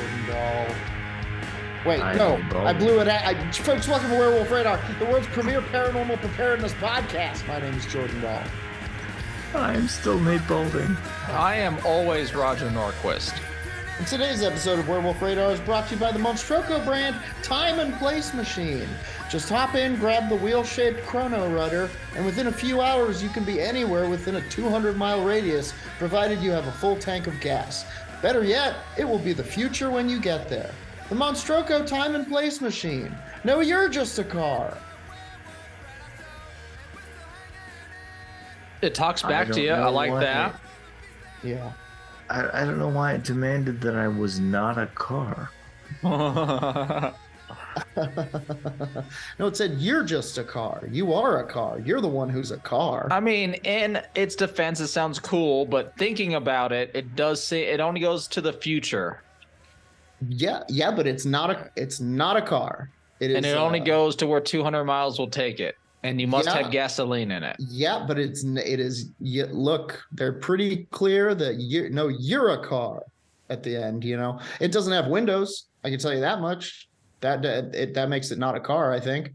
Jordan Dahl. Wait, I no, am Bo. I blew it out. Folks, welcome to Werewolf Radar, the world's premier paranormal preparedness podcast. My name is Jordan Dahl. I'm still Nate Boulding. I am always Roger Norquist. And today's episode of Werewolf Radar is brought to you by the Monstroco brand Time and Place Machine. Just hop in, grab the wheel-shaped Chrono Rudder, and within a few hours you can be anywhere within a 200-mile radius, provided you have a full tank of gas. Better yet, it will be the future when you get there. The Monstroco Time and Place Machine. No, you're just a car. It talks back to you. I like that. Yeah. I don't know why it demanded that I was not a car. No, it said you're just a car. You are a car. You're the one who's a car. I mean, in its defense, it sounds cool, but thinking about it, it does say it only goes to the future. Yeah, but it's not a car. It is, and it only goes to where 200 miles will take it. And you must have gasoline in it. Yeah, but it is. Look, they're pretty clear that you're a car at the end. You know, it doesn't have windows. I can tell you that much. That makes it not a car, I think.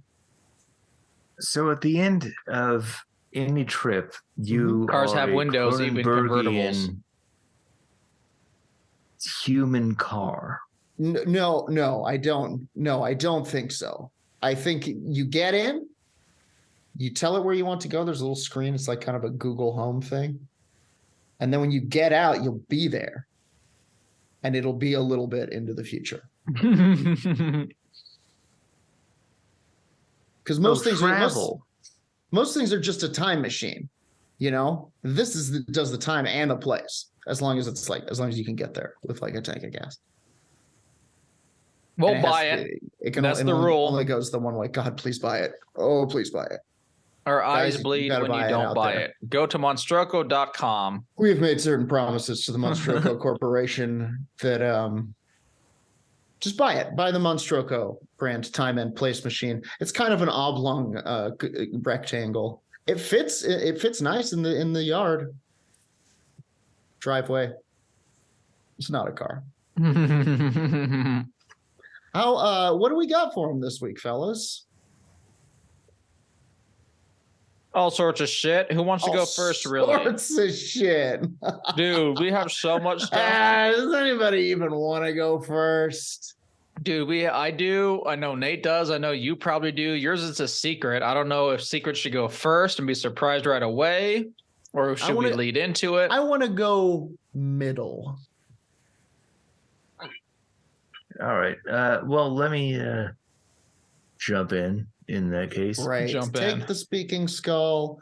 So at the end of any trip, cars have windows, even convertibles. Human car. No, I don't. No, I don't think so. I think you get in. You tell it where you want to go. There's a little screen. It's like kind of a Google Home thing. And then when you get out, you'll be there. And it'll be a little bit into the future. Because most things are just a time machine. You know, this does the time and the place. As long as you can get there with like a tank of gas. We'll buy it. That's the rule. Only goes the one way. God, please buy it. Oh, please buy it. Our eyes bleed when you don't buy it. Go to monstroco.com. We have made certain promises to the Monstroco Corporation that just buy it. Buy the Monstroco brand Time and Place Machine. It's kind of an oblong rectangle. It fits nice in the yard. Driveway. It's not a car. What do we got for him this week, fellas? All sorts of shit. Who wants to go first, really? All sorts of shit. Dude, we have so much stuff. Does anybody even want to go first? Dude, I do. I know Nate does. I know you probably do. Yours is a secret. I don't know if secrets should go first and be surprised right away, or should we lead into it? I want to go middle. All right. Well, let me jump in that case. Right. Take the speaking skull,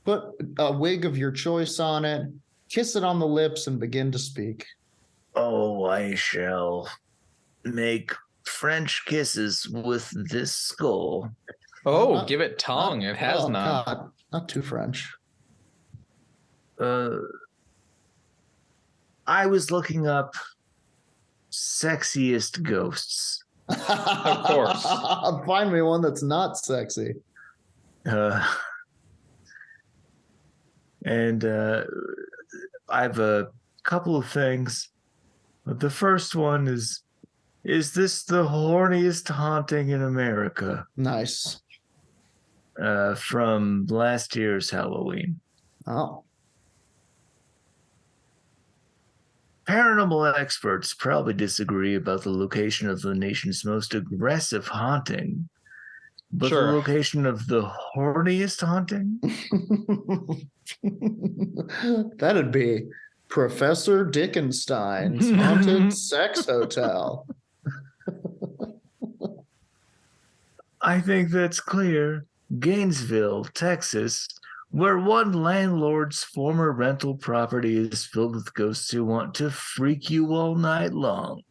put a wig of your choice on it, kiss it on the lips, and begin to speak. Oh, I shall make French kisses with this skull. Oh, give it tongue. It has none. God, not too French. I was looking up sexiest ghosts. Of course. Find me one that's not sexy. And I have a couple of things. But the first one is this the horniest haunting in America? Nice. From last year's Halloween. Oh. Paranormal experts probably disagree about the location of the nation's most aggressive haunting, but the location of the horniest haunting? That'd be Professor Dickenstein's Haunted Sex Hotel. I think that's clear. Gainesville, Texas, where one landlord's former rental property is filled with ghosts who want to freak you all night long.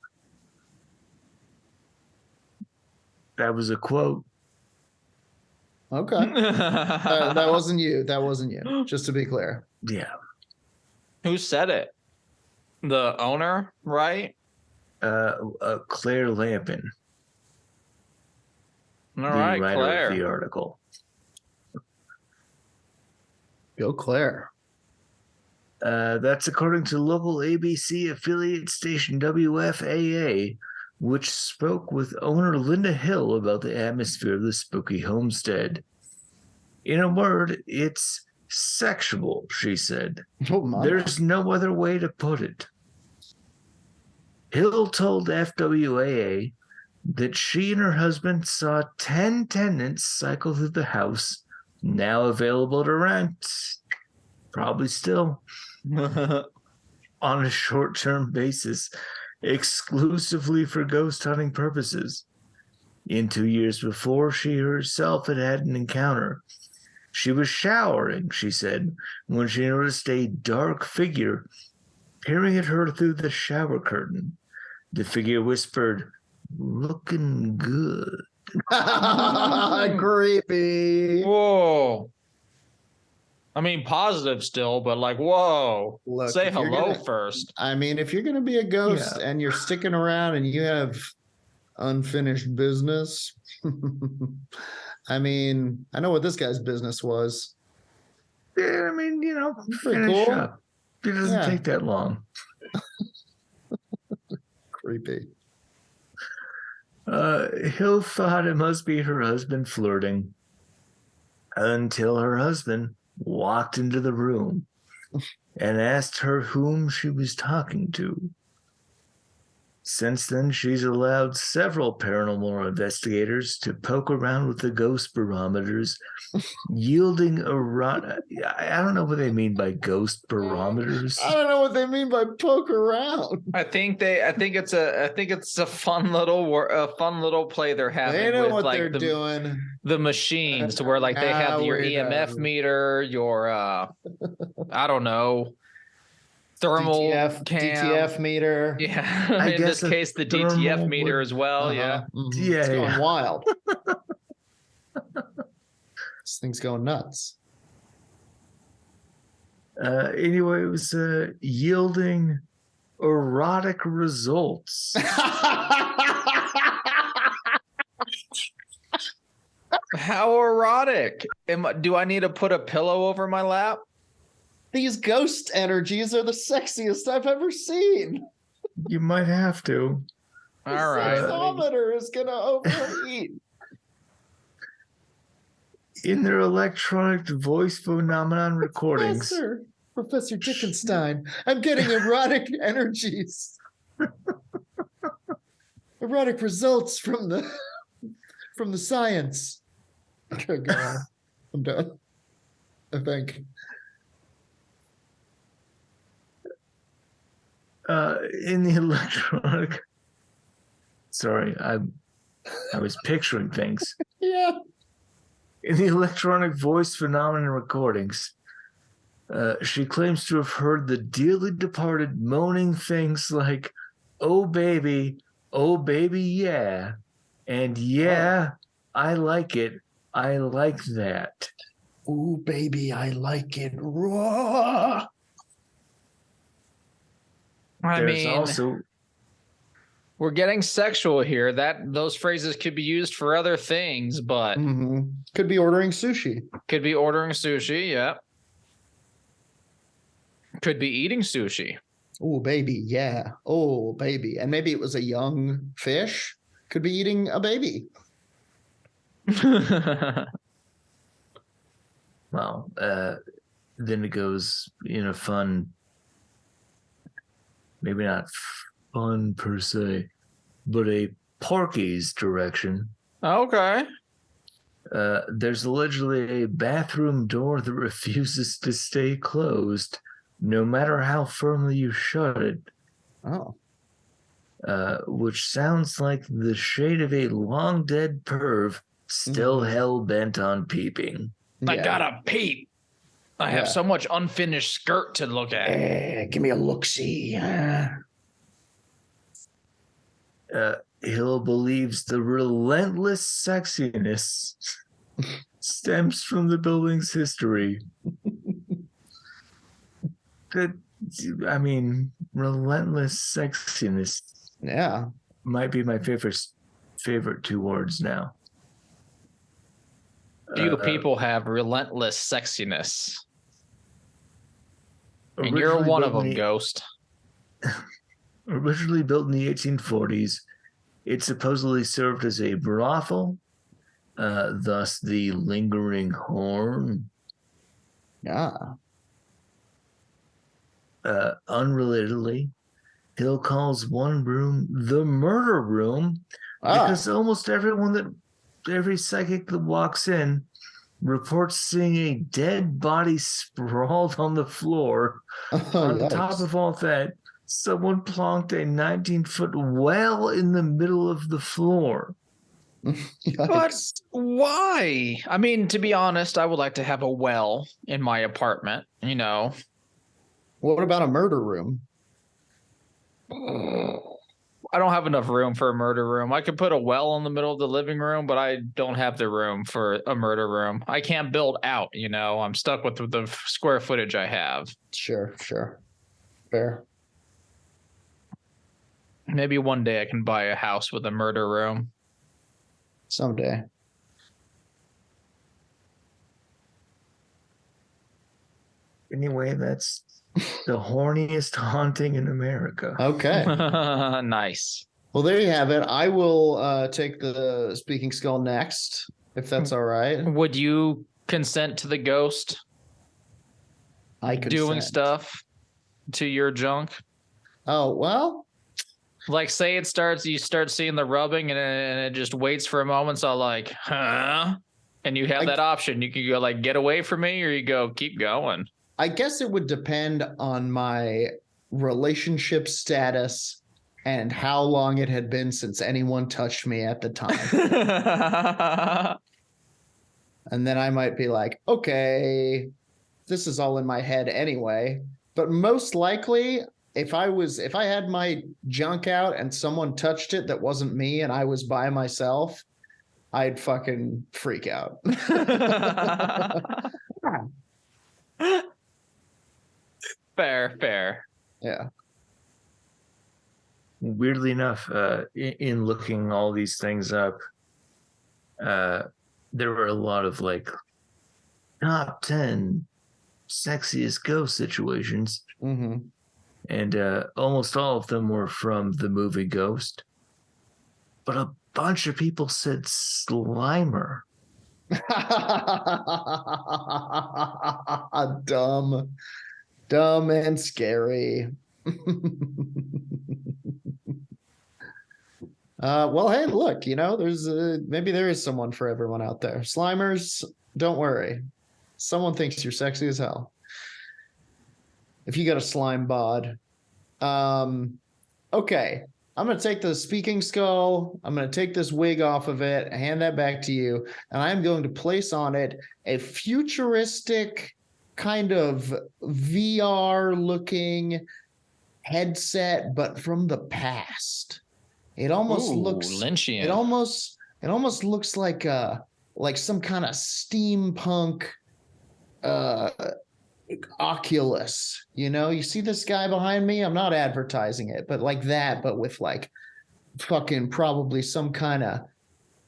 That was a quote. Okay. That wasn't you. That wasn't you. Just to be clear. Yeah. Who said it? The owner, right? Claire Lampin. All right, the writer Claire. of the article. Go Claire. That's according to local ABC affiliate station WFAA, which spoke with owner Linda Hill about the atmosphere of the spooky homestead. In a word, it's sexual, she said. Oh, mama. There's no other way to put it. Hill told FWAA that she and her husband saw 10 tenants cycle through the house, now available to rent, probably still, on a short-term basis, exclusively for ghost hunting purposes. In 2 years before, she herself had had an encounter. She was showering, she said, when she noticed a dark figure peering at her through the shower curtain. The figure whispered, "Looking good." Creepy. Whoa. I mean, positive still, but like, whoa. Look, Say if you're hello gonna- first. I mean, if you're going to be a ghost and you're sticking around and you have unfinished business, I mean, I know what this guy's business was. Yeah, I mean, Pretty finish cool. up. It doesn't Yeah. take that long. Creepy. Hill thought it must be her husband flirting until her husband walked into the room and asked her whom she was talking to. Since then, she's allowed several paranormal investigators to poke around with the ghost barometers, yielding I don't know what they mean by ghost barometers. I don't know what they mean by poke around. I think it's a fun little play they're having They know with what like they're doing. the machines to where like they have Now your we EMF know. meter, your I don't know, thermal DTF, cam. DTF meter. Yeah, I in this guess a case the DTF thermal meter would- as well. Yeah. Mhm. Yeah, It's going yeah. wild. This thing's going nuts. Anyway, it was yielding erotic results. How erotic! Do I need to put a pillow over my lap? These ghost energies are the sexiest I've ever seen. You might have to. All The right. sexometer is gonna overheat. In their electronic voice phenomenon recordings, Professor Dickenstein, I'm getting erotic energies. Erotic results from the science. Okay, go on. I'm done. I think. in the electronic. Sorry, I was picturing things. Yeah. In the electronic voice phenomenon recordings, she claims to have heard the dearly departed moaning things like, oh, baby, yeah. And yeah, I like it. I like that. Ooh, baby, I like it raw. I There's mean, also we're getting sexual here. Those phrases could be used for other things, but Could be ordering sushi. could be ordering sushi. Yeah. Could be eating sushi. Oh, baby, yeah. Oh, baby. And maybe it was a young fish. Could be eating a baby. well, then it goes in a fun, maybe not fun per se, but a Porky's direction. Okay. There's allegedly a bathroom door that refuses to stay closed, no matter how firmly you shut it. Oh. Which sounds like the shade of a long dead perv still hell-bent on peeping. I Yeah. gotta peep. I have Yeah. so much unfinished skirt to look at. Give me a look-see. Hill believes the relentless sexiness stems from the building's history. Relentless sexiness Yeah. might be my favorite two words now. Few people have relentless sexiness. And you're one of them, Ghost. Originally built in the 1840s, it supposedly served as a brothel, thus the lingering horn. Yeah. Unrelatedly, Hill calls one room the murder room because almost every psychic that walks in reports seeing a dead body sprawled on the floor. On top of all that, someone plonked a 19-foot well in the middle of the floor. But why? I mean, to be honest, I would like to have a well in my apartment, you know. What about a murder room? I don't have enough room for a murder room. I could put a well in the middle of the living room, but I don't have the room for a murder room. I can't build out, you know. I'm stuck with the square footage I have. Sure. Fair. Maybe one day I can buy a house with a murder room. Someday. Anyway, that's the horniest haunting in America. Okay. Nice. Well, there you have it. I will take the speaking skull next, if that's all right. Would you consent to the ghost doing stuff to your junk? Oh, well. Like, say you start seeing the rubbing and it just waits for a moment. So like, huh? And you have that option. You can go like, get away from me, or you go, keep going. I guess it would depend on my relationship status and how long it had been since anyone touched me at the time. And then I might be like, okay, this is all in my head anyway. But most likely, if I had my junk out and someone touched it that wasn't me and I was by myself, I'd fucking freak out. Fair. Yeah. Weirdly enough, in looking all these things up, there were a lot of like top 10 sexiest ghost situations. Mm-hmm. And almost all of them were from the movie Ghost. But a bunch of people said Slimer. Dumb and scary. Well, hey, look, you know, there's maybe there is someone for everyone out there. Slimers, don't worry. Someone thinks you're sexy as hell. If you got a slime bod. Okay. I'm going to take the speaking skull. I'm going to take this wig off of it, hand that back to you, and I'm going to place on it a futuristic kind of VR looking headset, but from the past. It almost looks Lynchian. It almost looks like some kind of steampunk Oculus, you know. You see this guy behind me? I'm not advertising it, but like that, but with like fucking probably some kind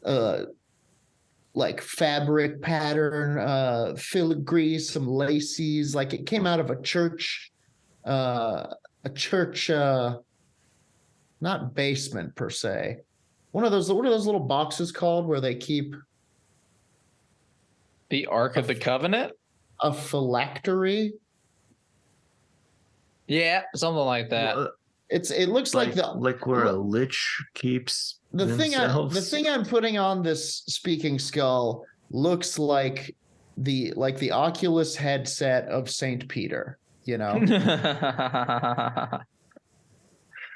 of like fabric pattern, filigree, some laces. Like it came out of a church, not basement per se. What are those little boxes called where they keep the Ark of the Covenant? A phylactery? Yeah, something like that. Well, it looks like where a lich keeps the themselves. thing I'm putting on this speaking skull looks like the Oculus headset of Saint Peter, you know.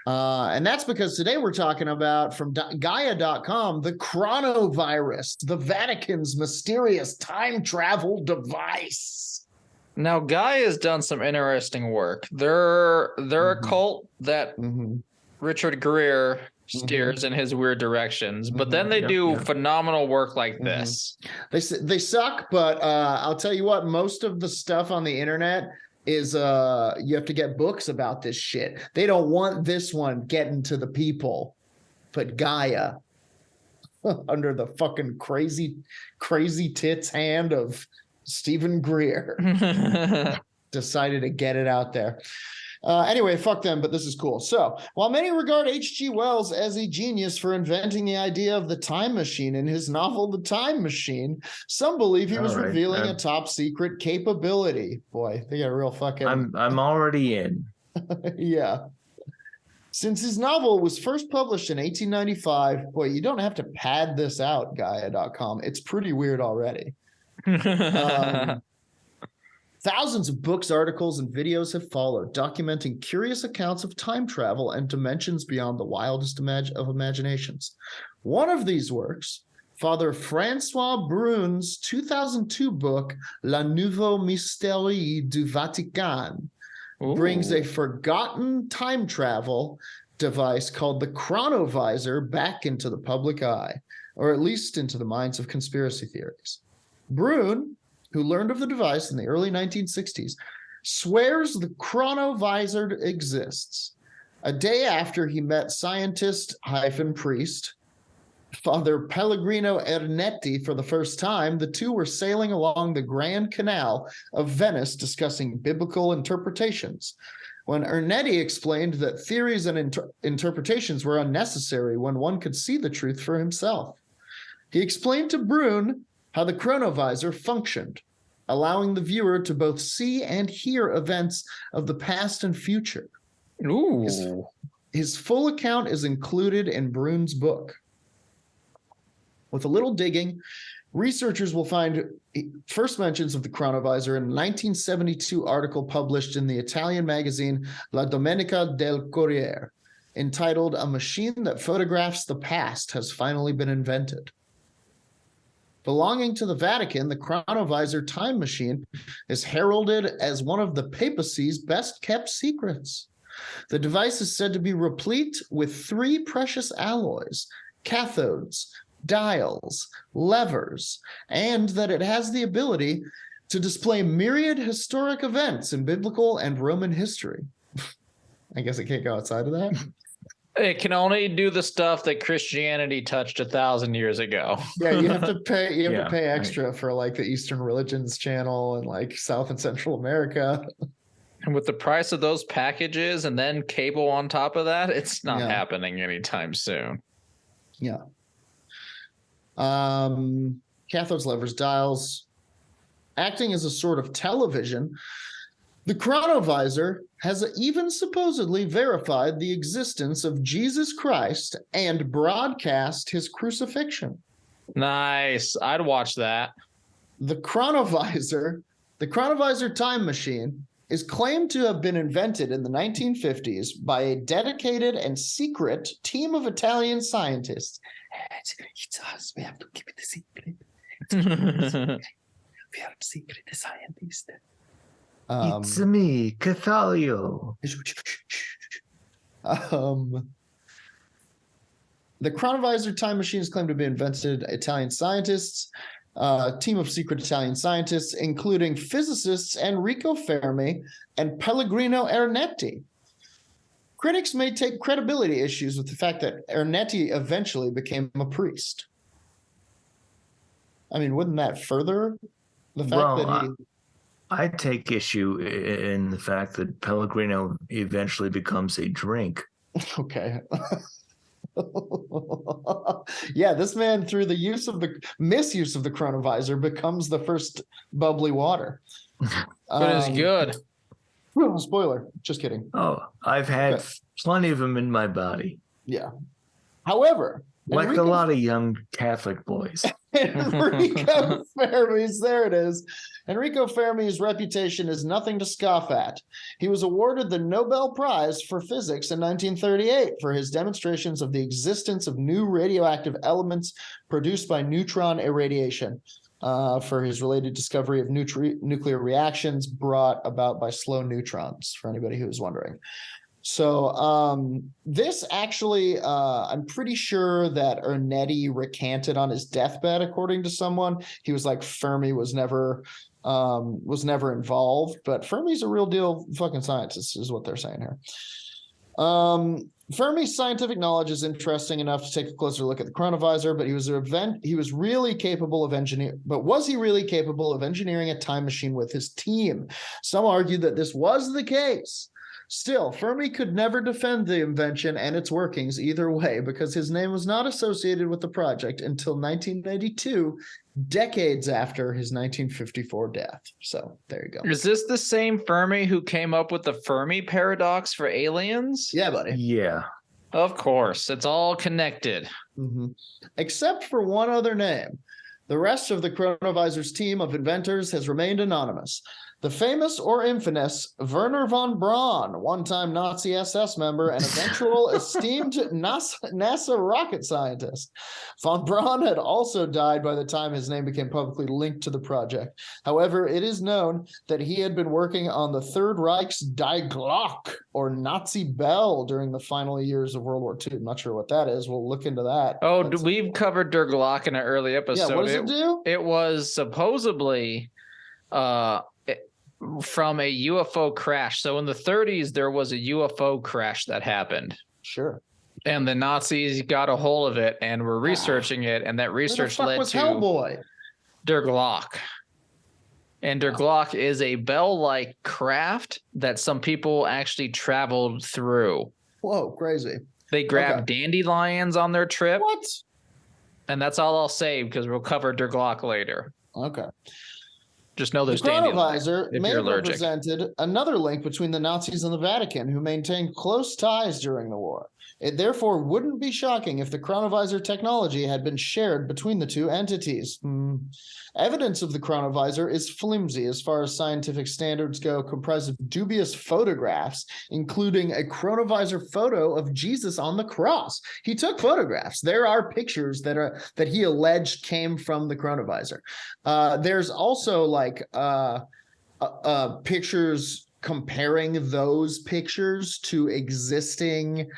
And that's because today we're talking about, from Gaia.com, the Chronovirus, the Vatican's mysterious time travel device. Now, Gaia has done some interesting work. They're a cult that Richard Greer steers in his weird directions, but then they do phenomenal work like this. They suck, but I'll tell you what, most of the stuff on the internet is you have to get books about this shit. They don't want this one getting to the people, but Gaia, under the fucking crazy tits hand of Stephen Greer, decided to get it out there. Anyway, fuck them, but this is cool. So, while many regard H.G. Wells as a genius for inventing the idea of the time machine in his novel The Time Machine, some believe he was revealing a top secret capability. Boy, they got a real fucking... I'm already in. Yeah. Since his novel was first published in 1895, boy, you don't have to pad this out, Gaia.com. It's pretty weird already. Thousands of books, articles, and videos have followed, documenting curious accounts of time travel and dimensions beyond the wildest of imaginations. One of these works, Father Francois Brun's 2002 book, La Nouveau Mystère du Vatican, brings a forgotten time travel device called the Chronovisor back into the public eye, or at least into the minds of conspiracy theories. Brun, who learned of the device in the early 1960s, swears the Chronovisor exists. A day after he met scientist-priest Father Pellegrino Ernetti for the first time, the two were sailing along the Grand Canal of Venice discussing biblical interpretations, when Ernetti explained that theories and interpretations were unnecessary when one could see the truth for himself. He explained to Brun how the Chronovisor functioned, allowing the viewer to both see and hear events of the past and future. Ooh. His full account is included in Brun's book. With a little digging, researchers will find first mentions of the Chronovisor in a 1972 article published in the Italian magazine La Domenica del Corriere, entitled "A Machine That Photographs the Past Has Finally Been Invented." Belonging to the Vatican, the Chronovisor time machine is heralded as one of the papacy's best-kept secrets. The device is said to be replete with 3 precious alloys, cathodes, dials, levers, and that it has the ability to display myriad historic events in biblical and Roman history. I guess it can't go outside of that. It can only do the stuff that Christianity touched 1,000 years ago. Yeah, you have to pay. You have to pay extra for like the Eastern Religions channel and like South and Central America. And with the price of those packages and then cable on top of that, it's not happening anytime soon. Yeah. Cathodes, levers, dials, acting as a sort of television. The Chronovisor has even supposedly verified the existence of Jesus Christ and broadcast his crucifixion. Nice. I'd watch that. The Chronovisor time machine is claimed to have been invented in the 1950s by a dedicated and secret team of Italian scientists. It's us. We have to keep it a secret. We are secret scientists. It's me, Cathalio. The Chronovisor time machine is claimed to be invented by Italian scientists, a team of secret Italian scientists, including physicists Enrico Fermi and Pellegrino Ernetti. Critics may take credibility issues with the fact that Ernetti eventually became a priest. I mean, wouldn't that further the fact that he... I take issue in the fact that Pellegrino eventually becomes a drink. Okay. Yeah, this man, through the misuse of the Chronovisor, becomes the first bubbly water. But it's good. Spoiler. Just kidding. Oh, I've had plenty of them in my body. Yeah. However, like a lot of young Catholic boys. Enrico Fermi's, there it is. Enrico Fermi's reputation is nothing to scoff at. He was awarded the Nobel Prize for Physics in 1938 for his demonstrations of the existence of new radioactive elements produced by neutron irradiation, for his related discovery of nuclear reactions brought about by slow neutrons, for anybody who was wondering. So this actually, I'm pretty sure that Ernetti recanted on his deathbed, according to someone. He was like, Fermi was never involved, but Fermi's a real deal fucking scientist, is what they're saying here. Fermi's scientific knowledge is interesting enough to take a closer look at the chronovisor, but was he really capable of engineering a time machine with his team? Some argue that this was the case. Still, Fermi could never defend the invention and its workings either way because his name was not associated with the project until 1992, decades after his 1954 death. So there you go. Is this the same Fermi who came up with the Fermi paradox for aliens? Yeah, buddy. Yeah. Of course. It's all connected. Mm-hmm. Except for one other name. The rest of the Chronovisor's team of inventors has remained anonymous. The famous or infamous Werner von Braun, one-time Nazi SS member and eventual esteemed NASA rocket scientist. Von Braun had also died by the time his name became publicly linked to the project. However, it is known that he had been working on the Third Reich's Die Glock, or Nazi bell, during the final years of World War II. I'm not sure what that is. We'll look into that. Oh, we've covered Der Glock in an early episode. Yeah, what does it do? It was supposedly from a UFO crash. So in the 30s, there was a UFO crash that happened. Sure. And the Nazis got a hold of it and were researching it, and that research led to Hellboy? Der Glock. And Der Glock is a bell-like craft that some people actually traveled through. Whoa, crazy. They grabbed dandelions on their trip. What? And that's all I'll say because we'll cover Der Glock later. Okay. Just know there's the dandelions. Chronovisor may have represented another link between the Nazis and the Vatican, who maintained close ties during the war. It therefore wouldn't be shocking if the Chronovisor technology had been shared between the two entities. Evidence of the Chronovisor is flimsy as far as scientific standards go, comprised of dubious photographs, including a Chronovisor photo of Jesus on the cross. He took photographs. There are pictures that he alleged came from the Chronovisor. There's also pictures comparing those pictures to existing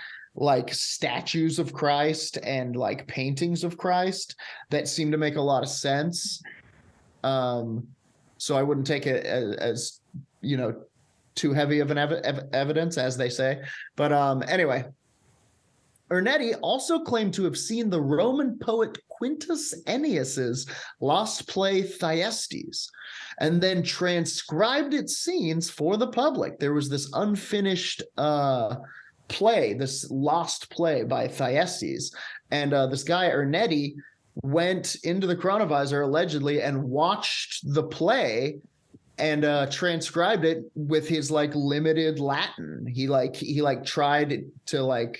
statues of Christ and paintings of Christ that seem to make a lot of sense. So I wouldn't take it as too heavy of an evidence, as they say. But anyway, Ernetti also claimed to have seen the Roman poet Quintus Ennius's lost play Thyestes, and then transcribed its scenes for the public. There was this unfinished play, this lost play by Thyestes, and this guy Ernetti went into the Chronovisor allegedly and watched the play and transcribed it with his limited Latin. He tried to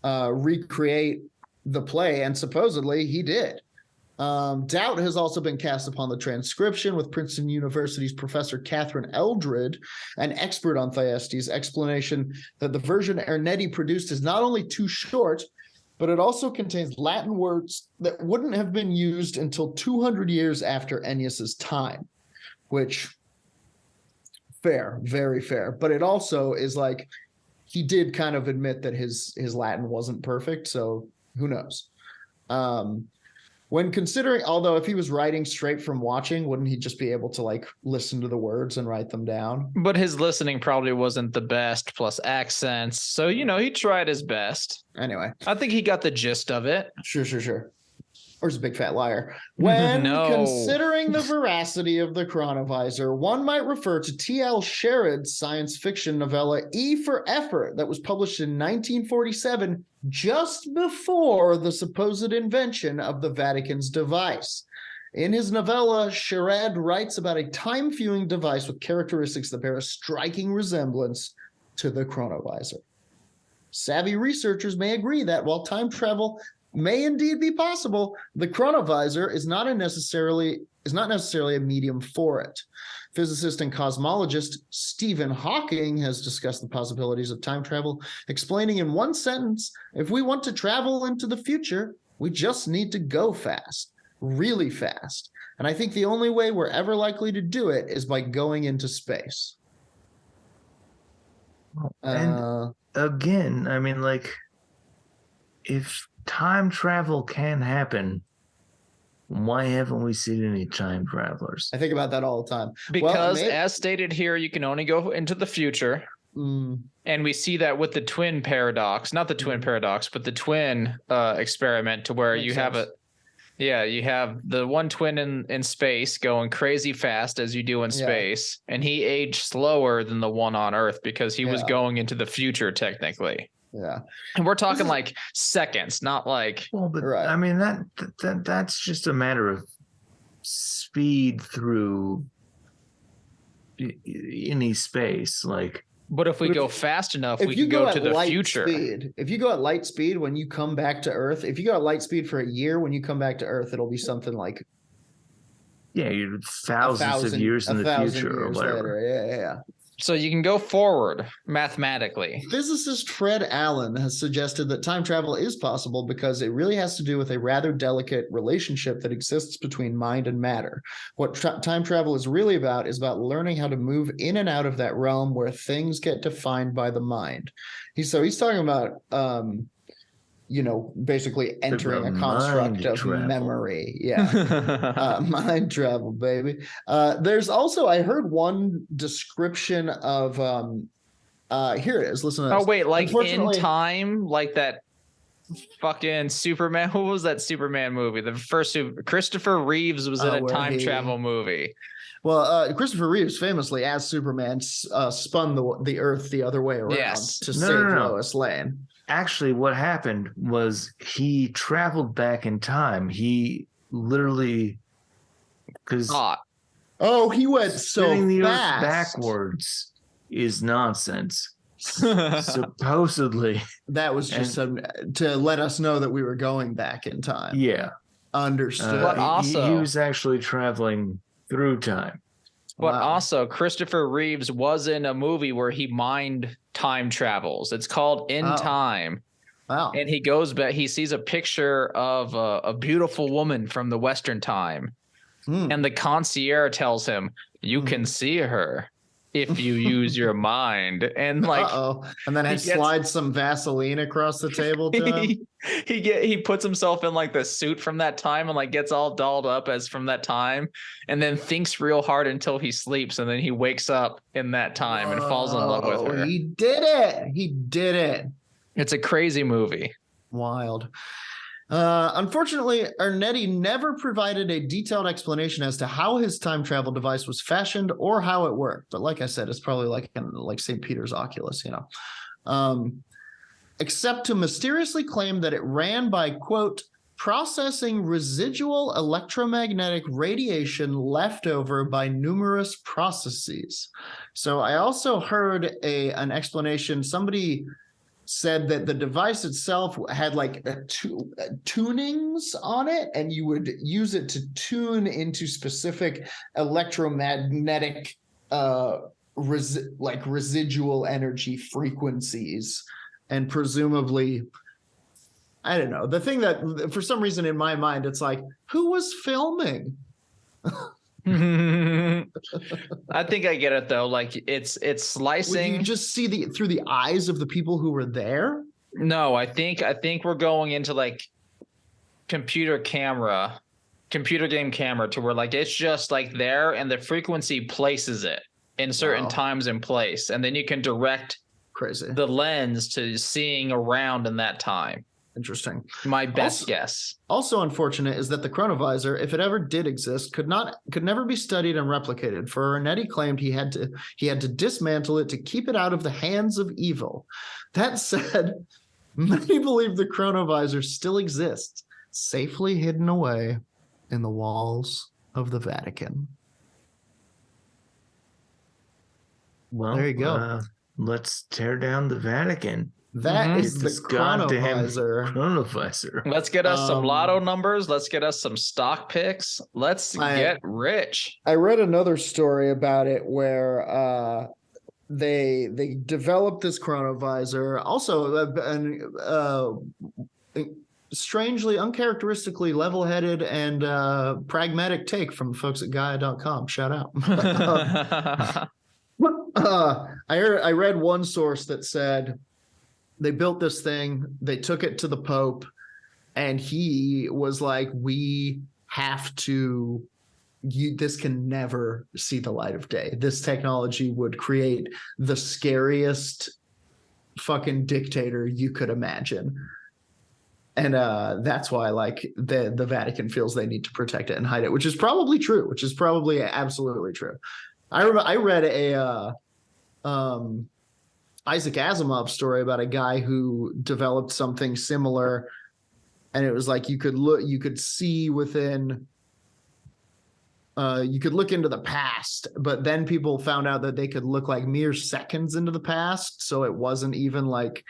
recreate the play, and supposedly he did. Doubt has also been cast upon the transcription, with Princeton University's Professor Catherine Eldred, an expert on Thyestes' explanation that the version Ernetti produced is not only too short, but it also contains Latin words that wouldn't have been used until 200 years after Ennius's time, which, fair, very fair. But it also is he did kind of admit that his Latin wasn't perfect, so who knows? When considering, although if he was writing straight from watching, wouldn't he just be able to listen to the words and write them down? But his listening probably wasn't the best, plus accents. So, he tried his best. Anyway. I think he got the gist of it. Sure. Or he's a big fat liar. When considering the veracity of the Chronovisor, one might refer to T.L. Sherrod's science fiction novella E for Effort that was published in 1947, just before the supposed invention of the Vatican's device. In his novella, Sherrod writes about a time-viewing device with characteristics that bear a striking resemblance to the Chronovisor. Savvy researchers may agree that while time travel may indeed be possible, the Chronovisor is not necessarily a medium for it. Physicist and cosmologist Stephen Hawking has discussed the possibilities of time travel, explaining in one sentence, if we want to travel into the future, we just need to go fast, really fast. And I think the only way we're ever likely to do it is by going into space. And again, I mean, if time travel can happen, why haven't we seen any time travelers? I think about that all the time. Because as stated here, you can only go into the future. And we see that with the twin paradox, not the twin paradox, but the twin experiment, to where you have you have the one twin in space going crazy fast as you do in space, and he aged slower than the one on Earth because he was going into the future technically. Yeah. And we're talking like seconds, not like. Well, but I mean that's just a matter of speed through any space, like. But if we go fast enough, we can go to the future. If you go at light speed when you come back to Earth, if you go at light speed for a year, when you come back to Earth, it'll be something like you're thousands of years in the future or whatever. Yeah. So you can go forward mathematically. Physicist Fred Allen has suggested that time travel is possible because it really has to do with a rather delicate relationship that exists between mind and matter. What time travel is really about is about learning how to move in and out of that realm where things get defined by the mind. He's talking about basically entering a construct of memory. Yeah. Mind travel, baby. There's also, I heard one description of, here it is. Listen to this. Oh, wait, like in time, like that fucking Superman. What was that Superman movie? The first Christopher Reeves was in a time travel movie. Well, Christopher Reeves famously, as Superman, spun the Earth the other way around to save Lois Lane. Actually, what happened was he traveled back in time. He literally, because he went so the fast. Earth backwards is nonsense. Supposedly, that was just to let us know that we were going back in time. Yeah, understood. But also, he was actually traveling through time. But also, Christopher Reeves was in a movie where he mined time travels. It's called In Time. Wow. And he goes back. He sees a picture of a beautiful woman from the Western time. And the concierge tells him, you can see her if you use your mind. And like, and then slides some Vaseline across the table to him. He puts himself in like the suit from that time and like gets all dolled up as from that time, and then thinks real hard until he sleeps, and then he wakes up in that time and falls in love with her. He did it. It's a crazy movie. Wild. Unfortunately, Ernetti never provided a detailed explanation as to how his time travel device was fashioned or how it worked. But like I said, it's probably like St. Peter's Oculus, except to mysteriously claim that it ran by, quote, processing residual electromagnetic radiation left over by numerous processes. So I also heard an explanation. Somebody said that the device itself had like tunings on it, and you would use it to tune into specific electromagnetic residual energy frequencies. And presumably, I don't know, the thing that for some reason in my mind, it's like, who was filming? I think I get it though. Like it's slicing. Would you just see through the eyes of the people who were there? No, I think we're going into like computer game camera to where like it's just like there, and the frequency places it in certain times and place, and then you can direct the lens to seeing around in that time. Interesting. My best guess. Also unfortunate is that the Chronovisor, if it ever did exist, could never be studied and replicated. For Ernetti claimed he had to dismantle it to keep it out of the hands of evil. That said, many believe the Chronovisor still exists, safely hidden away in the walls of the Vatican. Well, there you go. Let's tear down the Vatican. That is the Chronovisor. Let's get us some lotto numbers. Let's get us some stock picks. Let's get rich. I read another story about it where they developed this Chronovisor. Also, strangely, uncharacteristically level-headed and pragmatic take from folks at Gaia.com. Shout out. I read one source that said they built this thing, they took it to the Pope, and he was like, we have to this can never see the light of day. This technology would create the scariest fucking dictator you could imagine. And that's why like the Vatican feels they need to protect it and hide it, which is probably true, which is probably absolutely true. I remember I read a Isaac Asimov story about a guy who developed something similar, and it was like you could see within you could look into the past, but then people found out that they could look like mere seconds into the past, so it wasn't even like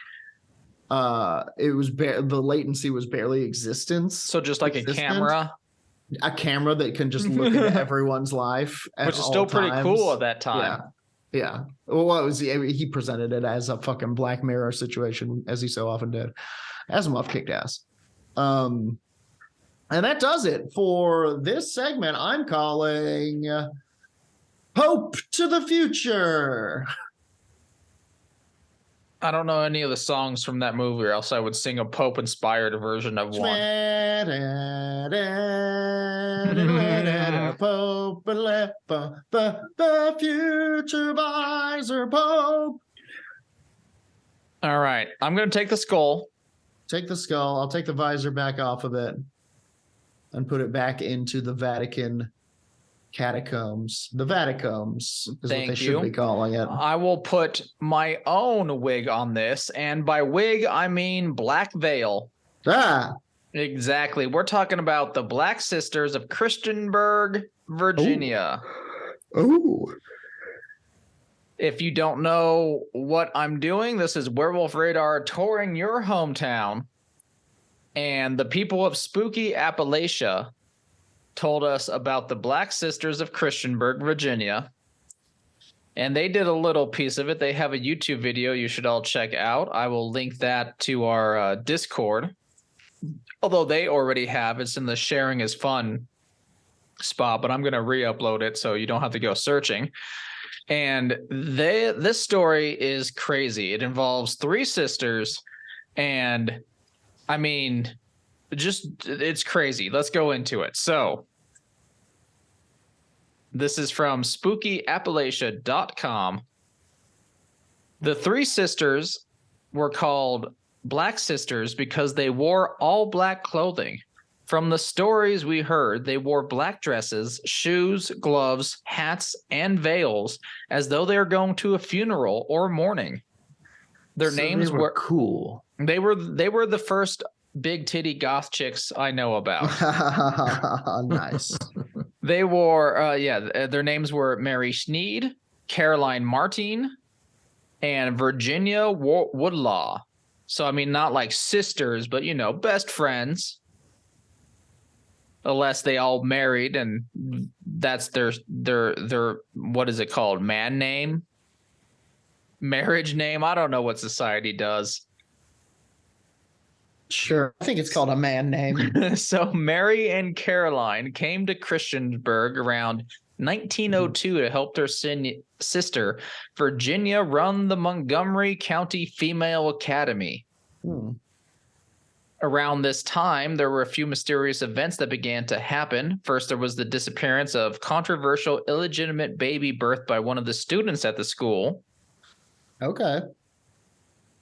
it was the latency was barely existence. So just like a camera that can just look into everyone's life, which is still pretty cool at that time. Yeah. Well, what was he presented it as a fucking Black Mirror situation, as he so often did. Asimov kicked ass. And that does it for this segment I'm calling Hope to the Future. I don't know any of the songs from that movie, or else I would sing a Pope-inspired version of one. Pope, the future visor Pope. All right, I'm going to take the skull. Take the skull. I'll take the visor back off of it and put it back into the Vatican catacombs. The Vaticombs is what they should be calling it. I will put my own wig on this, and by wig I mean black veil. Ah, exactly. We're talking about the Black Sisters of Christiansburg, Virginia. Oh. If you don't know what I'm doing, this is Werewolf Radar touring your hometown, and the people of spooky Appalachia told us about the Black Sisters of Christiansburg, Virginia, and they did a little piece of it. They have a YouTube video you should all check out. I will link that to our Discord, although they already have. It's in the sharing is fun spot, but I'm going to re-upload it so you don't have to go searching. And this story is crazy. It involves 3 sisters, and I mean, it's crazy. Let's go into it. So this is from spookyappalachia.com. The 3 sisters were called Black Sisters because they wore all black clothing. From the stories we heard, they wore black dresses, shoes, gloves, hats, and veils as though they were going to a funeral or mourning. Their names were cool. They were the first big titty goth chicks I know about. Nice. They wore, their names were Mary Sneed, Caroline Martin, and Virginia Woodlaw. So, I mean, not like sisters, but, you know, best friends. Unless they all married, and that's their what is it called? Man name? Marriage name? I don't know what society does. Sure. I think it's called a man name. So Mary and Caroline came to Christiansburg around 1902 to help their sister Virginia run the Montgomery County Female Academy. Around this time, there were a few mysterious events that began to happen. First, there was the disappearance of controversial illegitimate baby birth by one of the students at the school. Okay.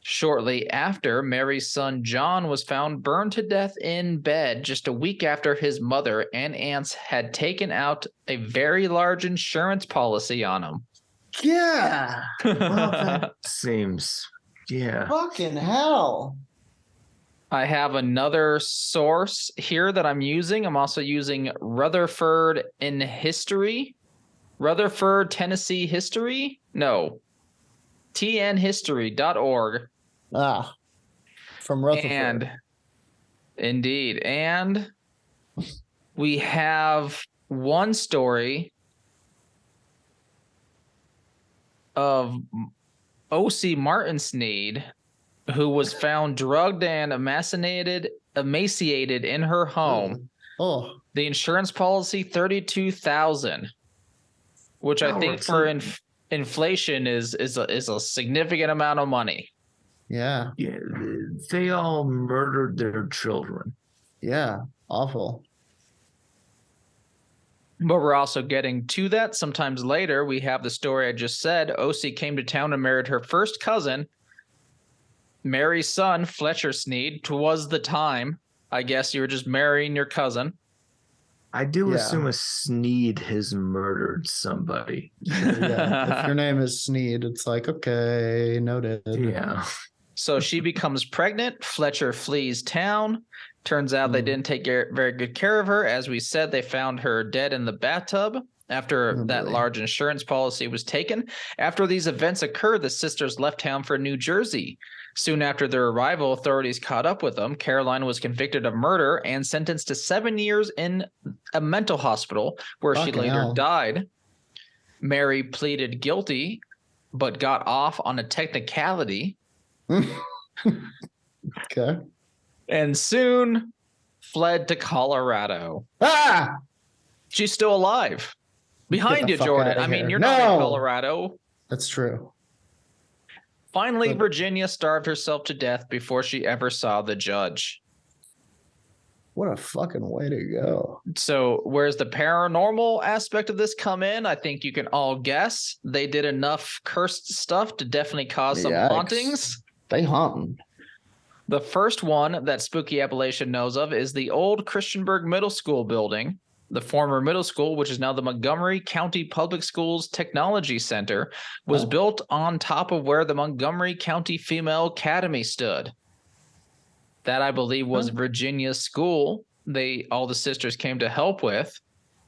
Shortly after, Mary's son John was found burned to death in bed just a week after his mother and aunts had taken out a very large insurance policy on him. Yeah. Well, that seems, yeah. Fucking hell. I have another source here that I'm using. I'm also using Rutherford in History. Rutherford, Tennessee History? No. tnhistory.org. Ah. From Rutherford. And indeed. And we have one story of O.C. Martin Sneed, who was found drugged and emaciated in her home. Oh. The insurance policy, $32,000, which I think for inflation is a significant amount of money. Yeah. Yeah, they all murdered their children. Yeah. Awful. But we're also getting to that. Sometimes later, we have the story I just said. OC came to town and married her first cousin, Mary's son, Fletcher Sneed. 'Twas the time. I guess you were just marrying your cousin. I do assume a Sneed has murdered somebody. Yeah, if your name is Sneed, it's like, okay, noted. Yeah. So she becomes pregnant. Fletcher flees town. Turns out they didn't take very good care of her. As we said, they found her dead in the bathtub after that large insurance policy was taken. After these events occurred, the sisters left town for New Jersey. Soon after their arrival, authorities caught up with them. Caroline was convicted of murder and sentenced to 7 years in a mental hospital where she later died. Mary pleaded guilty, but got off on a technicality. Okay. And soon fled to Colorado. Ah! She's still alive. Behind you, Jordan. I mean, you're not in Colorado. That's true. Finally, Virginia starved herself to death before she ever saw the judge. What a fucking way to go. So where's the paranormal aspect of this come in? I think you can all guess. They did enough cursed stuff to definitely cause some hauntings. They haunting. The first one that Spooky Appalachian knows of is the old Christiansburg Middle School building. The former middle school, which is now the Montgomery County Public Schools Technology Center, was built on top of where the Montgomery County Female Academy stood. That, I believe, was Virginia's school. All the sisters came to help with.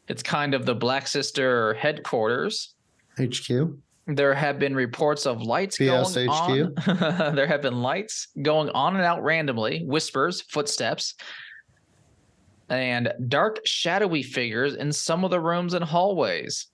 It's kind of the Black Sister headquarters. HQ. There have been reports of lights going on. There have been lights going on and out randomly, whispers, footsteps, and dark, shadowy figures in some of the rooms and hallways.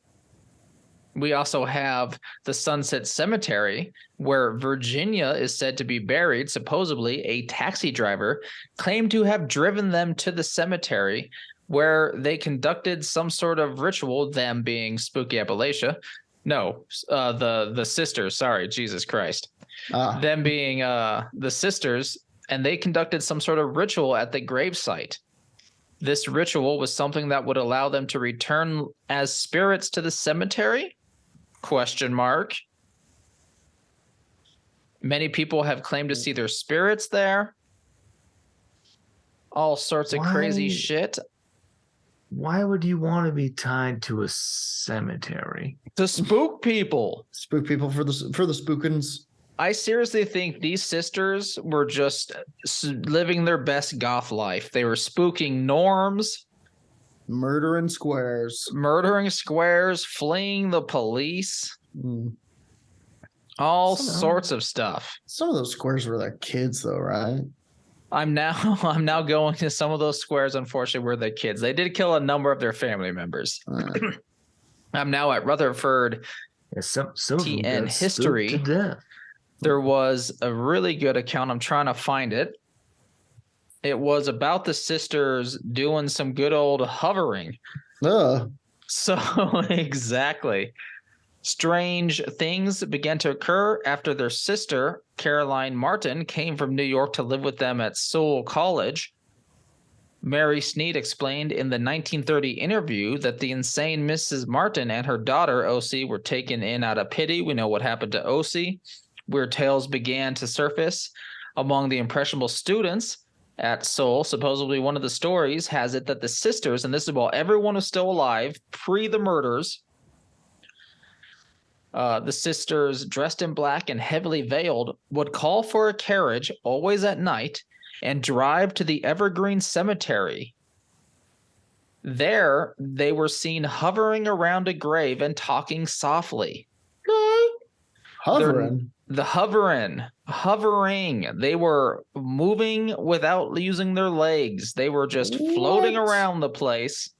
We also have the Sunset Cemetery, where Virginia is said to be buried. Supposedly, a taxi driver claimed to have driven them to the cemetery, where they conducted some sort of ritual, them being Spooky Appalachia. No, the sisters. Sorry, Jesus Christ. Them being the sisters, and they conducted some sort of ritual at the gravesite. This ritual was something that would allow them to return as spirits to the cemetery? ? Many people have claimed to see their spirits there. All sorts of crazy shit. Why would you want to be tied to a cemetery? To spook people. Spook people for the spookins. I seriously think these sisters were just living their best goth life. They were spooking norms. Murdering squares, fleeing the police. All sorts of stuff. Some of those squares were their kids, though, right? I'm now going to some of those squares, unfortunately, were their kids. They did kill a number of their family members. I'm now at Rutherford some TN history. To death. There was a really good account. I'm trying to find it. It was about the sisters doing some good old hovering. So exactly. Strange things began to occur after their sister, Caroline Martin, came from New York to live with them at Sewell College. Mary Sneed explained in the 1930 interview that the insane Mrs. Martin and her daughter, OC, were taken in out of pity. We know what happened to OC. Weird tales began to surface among the impressionable students at Sewell. Supposedly one of the stories has it that the sisters, and this is while everyone was still alive, pre the murders, the sisters, dressed in black and heavily veiled, would call for a carriage, always at night, and drive to the Evergreen Cemetery. There, they were seen hovering around a grave and talking softly. Hovering? Hovering. They were moving without using their legs. They were just floating around the place.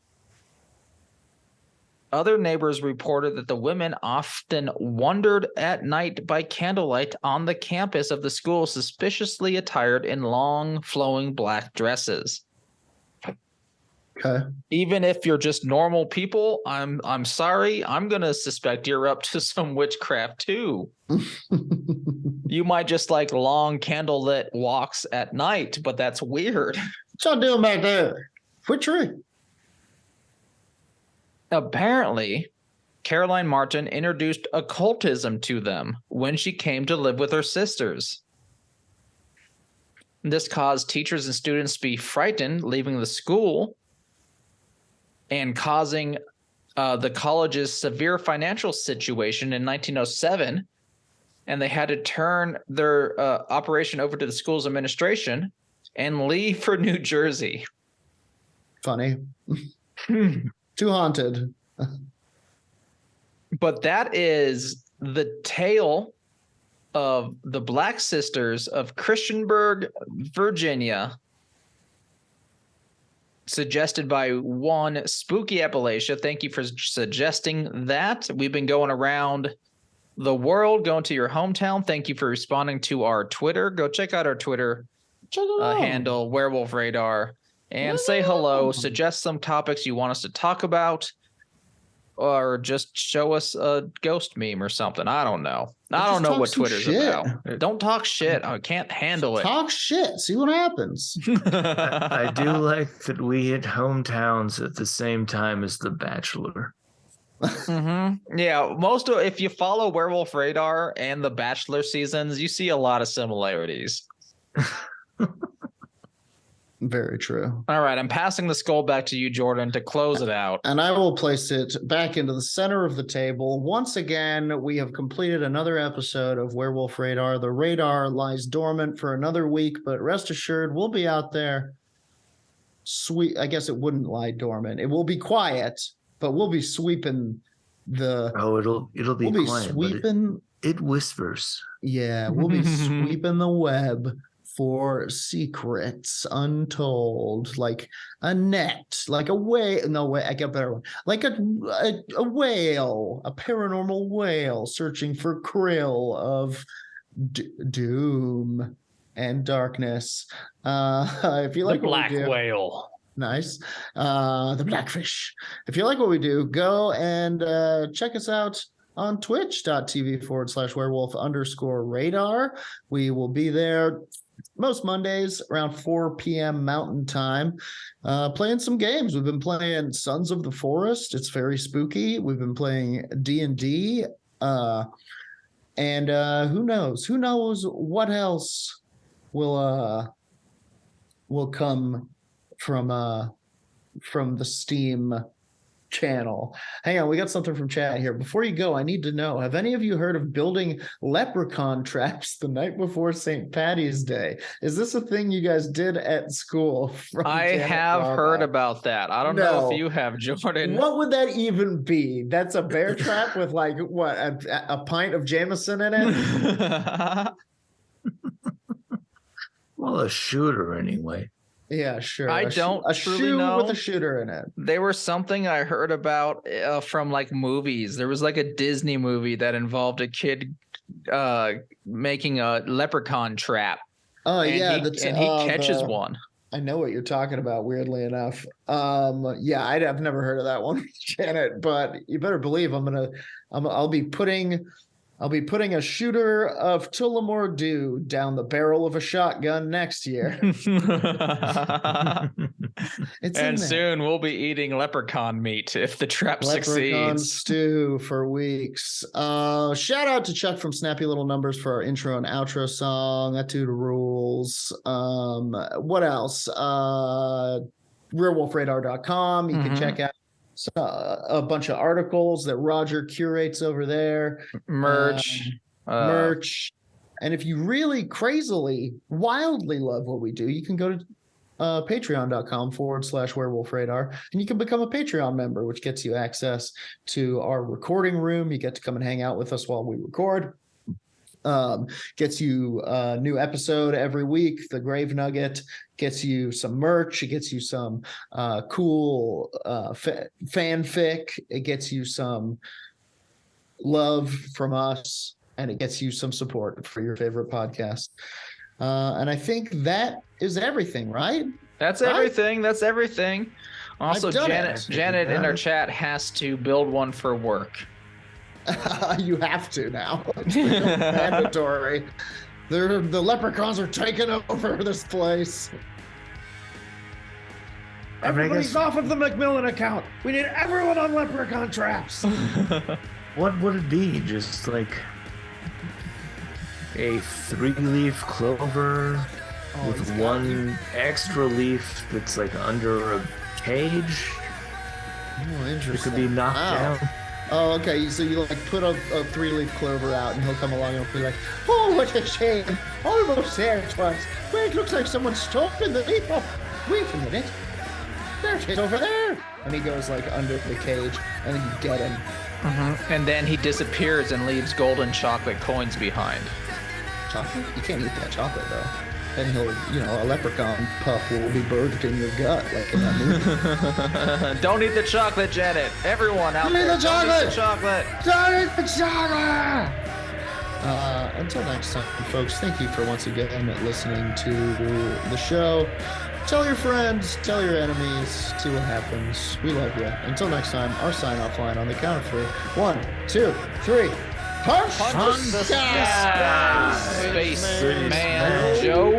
Other neighbors reported that the women often wandered at night by candlelight on the campus of the school, suspiciously attired in long, flowing black dresses. Okay. Even if you're just normal people, I'm sorry, I'm gonna suspect you're up to some witchcraft too. You might just like long candlelit walks at night, but that's weird. What y'all doing back there? Witchery. Apparently, Caroline Martin introduced occultism to them when she came to live with her sisters. This caused teachers and students to be frightened leaving the school and causing the college's severe financial situation in 1907. And they had to turn their operation over to the school's administration and leave for New Jersey. Funny. Too haunted. But that is the tale of the Black Sisters of Christiansburg, Virginia, suggested by one Spooky Appalachia. Thank you for suggesting that. We've been going around the world, going to your hometown. Thank you for responding to our Twitter. Go check out our Twitter handle, Werewolf Radar, and say hello. Suggest some topics you want us to talk about, or just show us a ghost meme or something. I don't know. I don't know what Twitter's about. Don't talk shit. I can't handle it. Talk shit. See what happens. I do like that we hit hometowns at the same time as The Bachelor. Mm-hmm. Yeah, if you follow Werewolf Radar and The Bachelor seasons, you see a lot of similarities. Very true. All right, I'm passing the skull back to you, Jordan, to close it out. And I will place it back into the center of the table. Once again, we have completed another episode of Werewolf Radar. The radar lies dormant for another week, but rest assured, we'll be out there. I guess it wouldn't lie dormant. It will be quiet, but we'll be sweeping the... Oh, it'll be we'll quiet, be sweeping... It whispers. Yeah, we'll be sweeping the web for secrets untold, like a net, like a whale. No, wait, I got a better one. Like a whale, a paranormal whale searching for krill of doom and darkness. If you like the what black we do, whale. Nice. The blackfish. If you like what we do, go and check us out on twitch.tv/werewolf_radar. We will be there most Mondays around 4 p.m. Mountain Time, playing some games. We've been playing Sons of the Forest. It's very spooky. We've been playing D&D. And who knows? Who knows what else will come from the Steam channel. Hang on, we got something from chat here. Before you go, I need to know, have any of you heard of building leprechaun traps the night before St. Patty's Day? Is this a thing you guys did at school? I have heard about that. I don't know if you have, Jordan. What would that even be? That's a bear trap with like what, a pint of Jameson in it? Well, a shooter anyway. Yeah, sure. I don't a truly shoe know. with a shooter in it. There was something I heard about from like movies. There was like a Disney movie that involved a kid making a leprechaun trap. Oh, and yeah. he catches one. I know what you're talking about, weirdly enough. Yeah, I've never heard of that one, Janet, but you better believe I'll be putting a shooter of Tullamore Dew down the barrel of a shotgun next year. And soon we'll be eating leprechaun meat if the trap Leprechaun succeeds. stew for weeks. Shout out to Chuck from Snappy Little Numbers for our intro and outro song. That dude rules. What else? werewolfradar.com. You can check out a bunch of articles that Roger curates over there. Merch. And if you really crazily, wildly love what we do, you can go to patreon.com/werewolfradar, and you can become a Patreon member, which gets you access to our recording room. You get to come and hang out with us while we record. Gets you a new episode every week. The Grave Nugget gets you some merch. It gets you some cool fanfic. It gets you some love from us, and it gets you some support for your favorite podcast. And I think that is everything, right? That's everything. That's everything. Also, Janet in our chat has to build one for work. You have to now. It's mandatory. The leprechauns are taking over this place. Everybody's off of the Macmillan account. We need everyone on leprechaun traps. What would it be? Just like a 3-leaf clover with one extra leaf that's like under a cage? Oh, interesting. It could be knocked down. Oh, okay. So you like put a 3-leaf clover out, and he'll come along and he'll be like, "Oh, what a shame! Almost there it was. Wait, looks like someone's stolen the leaf. Oh, wait a minute. There it is over there." And he goes like under the cage, and then you get him. And then he disappears and leaves golden chocolate coins behind. Chocolate? You can't eat that chocolate though. And he'll, a leprechaun pup will be birthed in your gut, like in that movie. Don't eat the chocolate, Janet. Everyone out Don't eat there, the chocolate! don't eat the chocolate. Don't eat the chocolate! Until next time, folks, thank you for once again listening to the show. Tell your friends, tell your enemies, see what happens. We love you. Until next time, our sign-off line on the count of 3. 1, 2, 3. Punch the sky! Spaceman Joe.